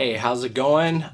Hey, how's it going?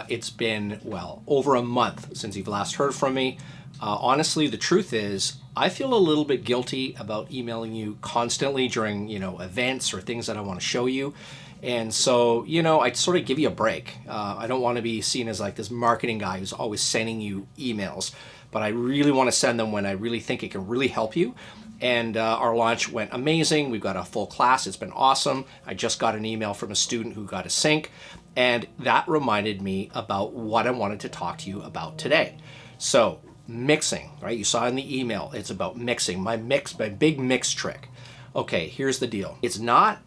It's been, well, over a month since you've last heard from me. Honestly, the truth is, I feel a little bit guilty about emailing you constantly during, events or things that I want to show you. And so, I sort of give you a break. I don't want to be seen as like this marketing guy who's always sending you emails, but I really want to send them when I really think it can really help you. And our launch went amazing. We've got a full class. It's been awesome. I just got an email from a student who got a sync, and that reminded me about what I wanted to talk to you about today. So mixing, right? You saw in the email, it's about mixing, my big mix trick. Okay, here's the deal. It's not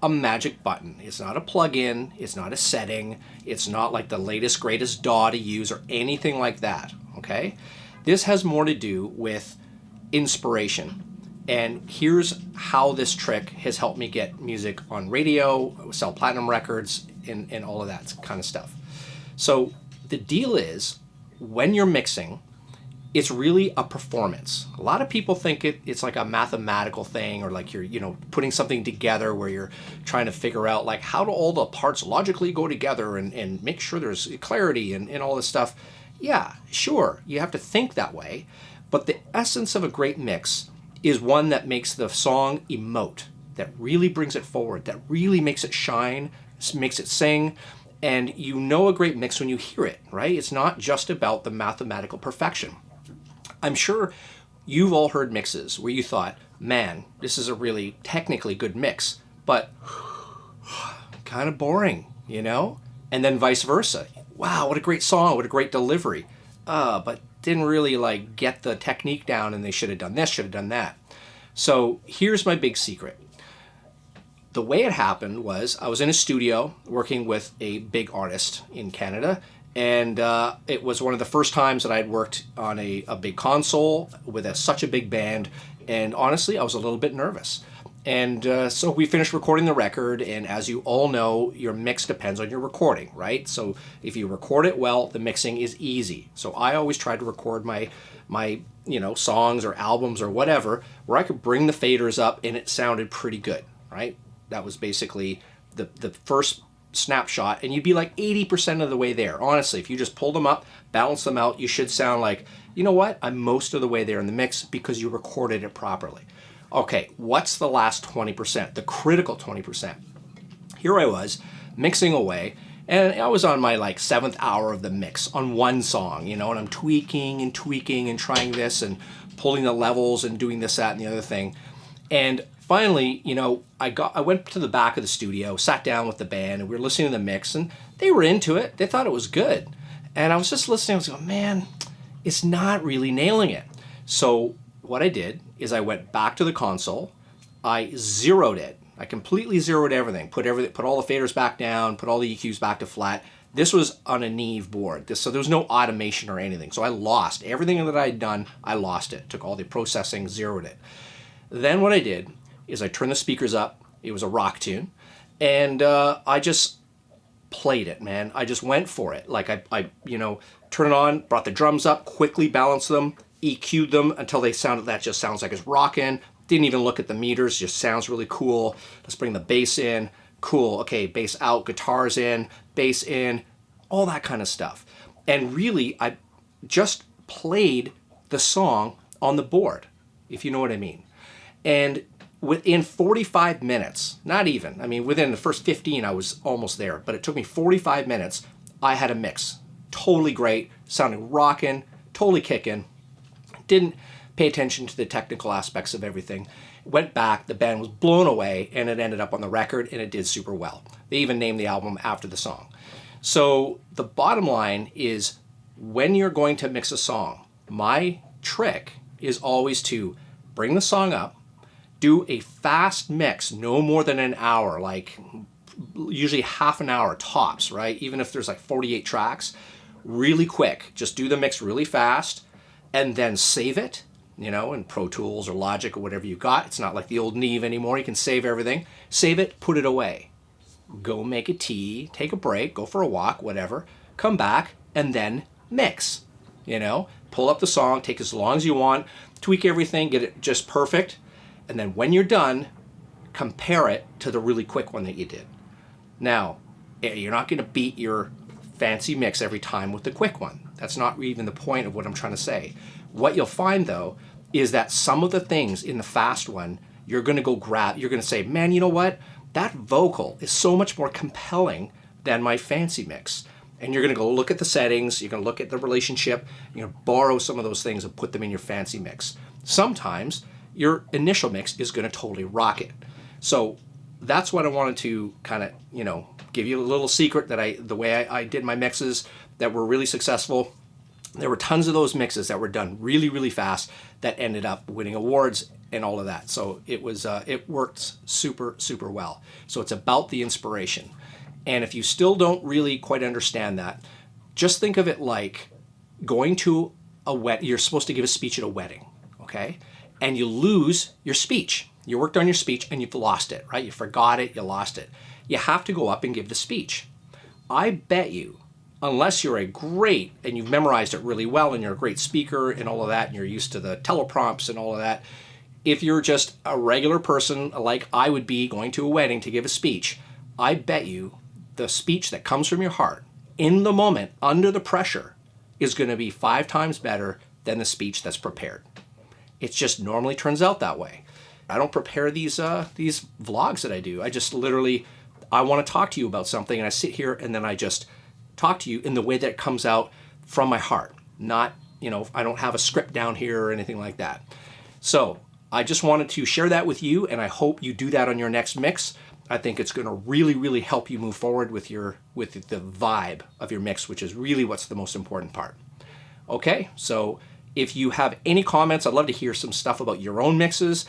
a magic button. It's not a plugin. It's not a setting. It's not like the latest, greatest DAW to use or anything like that, okay? This has more to do with inspiration. And here's how this trick has helped me get music on radio, sell platinum records, and all of that kind of stuff. So the deal is, when you're mixing, it's really a performance. A lot of people think it's like a mathematical thing, or like you're putting something together where you're trying to figure out like how do all the parts logically go together and make sure there's clarity and all this stuff. Yeah, sure, you have to think that way, but the essence of a great mix is one that makes the song emote, that really brings it forward, that really makes it shine, makes it sing. And you know a great mix when you hear it, right? It's not just about the mathematical perfection. I'm sure you've all heard mixes where you thought, man, this is a really technically good mix, but kind of boring, And then vice versa. Wow, what a great song, what a great delivery. But didn't really like get the technique down, and they should have done this, should have done that. So here's my big secret. The way it happened was I was in a studio working with a big artist in Canada, and it was one of the first times that I had worked on a big console with such a big band, and honestly, I was a little bit nervous. And so we finished recording the record, and as you all know, your mix depends on your recording, right? So if you record it well, the mixing is easy. So I always try to record my songs or albums or whatever, where I could bring the faders up and it sounded pretty good, right? That was basically the first snapshot, and you'd be like 80% of the way there. Honestly, if you just pull them up, balance them out, you should sound like, you know what? I'm most of the way there in the mix because you recorded it properly. Okay, what's the last 20%, the critical 20%? Here I was mixing away, and I was on my like 7th hour of the mix on one song, and I'm tweaking and trying this and pulling the levels and doing this, that, and the other thing. And finally, I went to the back of the studio, sat down with the band, and we were listening to the mix, and they were into it. They thought it was good. And I was just listening, I was going, man, it's not really nailing it. So what I did is I went back to the console, I zeroed it. I completely zeroed everything, put all the faders back down, put all the EQs back to flat. This was on a Neve board, so there was no automation or anything. So I lost everything that I had done. I lost it. Took all the processing, zeroed it. Then what I did is I turned the speakers up. It was a rock tune, and I just played it, man. I just went for it. Like I turned it on, brought the drums up, quickly balanced them, EQ'd them until they sounded, that just sounds like it's rocking. Didn't even look at the meters, just sounds really cool. Let's bring the bass in. Cool, okay, bass out, guitars in, bass in, all that kind of stuff. And really, I just played the song on the board, if you know what I mean. And within 45 minutes, not even, within the first 15, I was almost there, but it took me 45 minutes, I had a mix. Totally great, sounding rocking, totally kicking. Didn't pay attention to the technical aspects of everything. Went back, the band was blown away, and it ended up on the record, and it did super well. They even named the album after the song. So the bottom line is, when you're going to mix a song, my trick is always to bring the song up, do a fast mix, no more than an hour, like usually half an hour tops, right? Even if there's like 48 tracks, really quick. Just do the mix really fast, and then save it, in Pro Tools or Logic or whatever you got. It's not like the old Neve anymore. You can save everything. Save it, put it away. Go make a tea, take a break, go for a walk, whatever. Come back, and then mix. Pull up the song, take as long as you want, tweak everything, get it just perfect. And then when you're done, compare it to the really quick one that you did. Now, You're not going to beat your fancy mix every time with the quick one. That's not even the point of what I'm trying to say. What you'll find though is that some of the things in the fast one, you're going to go grab, you're going to say, man, you know what? That vocal is so much more compelling than my fancy mix. And you're going to go look at the settings, you're going to look at the relationship, you're going to borrow some of those things and put them in your fancy mix. Sometimes your initial mix is going to totally rock it. So that's what I wanted to kind of, give you a little secret that the way I did my mixes that were really successful. There were tons of those mixes that were done really, really fast that ended up winning awards and all of that. So it worked super, super well. So it's about the inspiration. And if you still don't really quite understand that, just think of it like going to you're supposed to give a speech at a wedding, okay? And you lose your speech. You worked on your speech and you've lost it, right? You forgot it, you lost it. You have to go up and give the speech. I bet you, unless you're a great, and you've memorized it really well and you're a great speaker and all of that, and you're used to the teleprompts and all of that, if you're just a regular person like I would be going to a wedding to give a speech, I bet you the speech that comes from your heart in the moment under the pressure is going to be 5 times better than the speech that's prepared. It just normally turns out that way. I don't prepare these vlogs that I do. I just literally, I want to talk to you about something and I sit here and then I just talk to you in the way that it comes out from my heart. Not, I don't have a script down here or anything like that. So I just wanted to share that with you and I hope you do that on your next mix. I think it's going to really, really help you move forward with the vibe of your mix, which is really what's the most important part. Okay, so if you have any comments, I'd love to hear some stuff about your own mixes.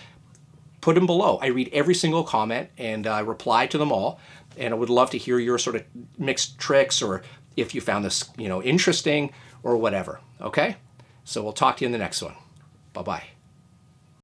Put them below. I read every single comment and I reply to them all. And I would love to hear your sort of mixed tricks or if you found this, interesting or whatever. Okay, so we'll talk to you in the next one. Bye-bye.